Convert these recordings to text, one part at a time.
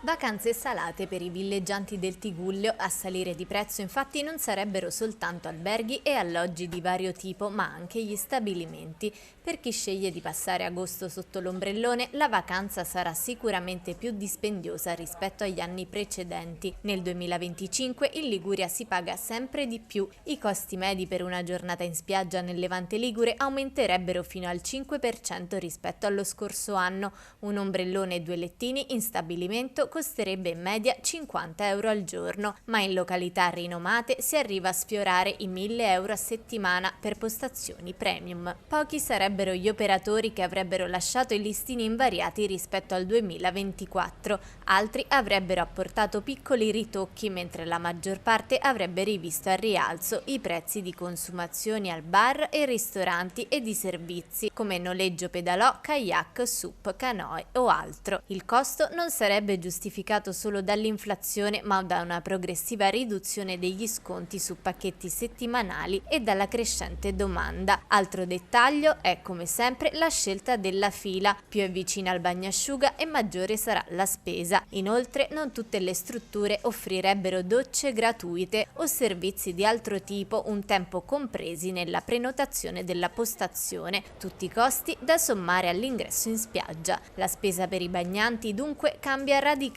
Vacanze salate per i villeggianti del Tigullio. A salire di prezzo infatti non sarebbero soltanto alberghi e alloggi di vario tipo, ma anche gli stabilimenti. Per chi sceglie di passare agosto sotto l'ombrellone, la vacanza sarà sicuramente più dispendiosa rispetto agli anni precedenti. Nel 2025 in Liguria si paga sempre di più. I costi medi per una giornata in spiaggia nel Levante Ligure aumenterebbero fino al 5% rispetto allo scorso anno. Un ombrellone e 2 lettini in stabilimento costerebbe in media 50 euro al giorno, ma in località rinomate si arriva a sfiorare i 1000 euro a settimana per postazioni premium. Pochi sarebbero gli operatori che avrebbero lasciato i listini invariati rispetto al 2024, altri avrebbero apportato piccoli ritocchi, mentre la maggior parte avrebbe rivisto al rialzo i prezzi di consumazioni al bar e ristoranti e di servizi come noleggio pedalò, kayak, SUP, canoe o altro. Il costo non sarebbe giustificato solo dall'inflazione, ma da una progressiva riduzione degli sconti su pacchetti settimanali e dalla crescente domanda. Altro dettaglio è, come sempre, la scelta della fila. Più è vicina al bagnasciuga e maggiore sarà la spesa. Inoltre, non tutte le strutture offrirebbero docce gratuite o servizi di altro tipo, un tempo compresi nella prenotazione della postazione, tutti costi da sommare all'ingresso in spiaggia. La spesa per i bagnanti dunque cambia radicalmente,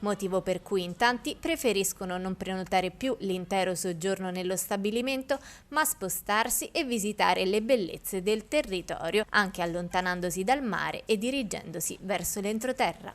motivo per cui in tanti preferiscono non prenotare più l'intero soggiorno nello stabilimento, ma spostarsi e visitare le bellezze del territorio, anche allontanandosi dal mare e dirigendosi verso l'entroterra.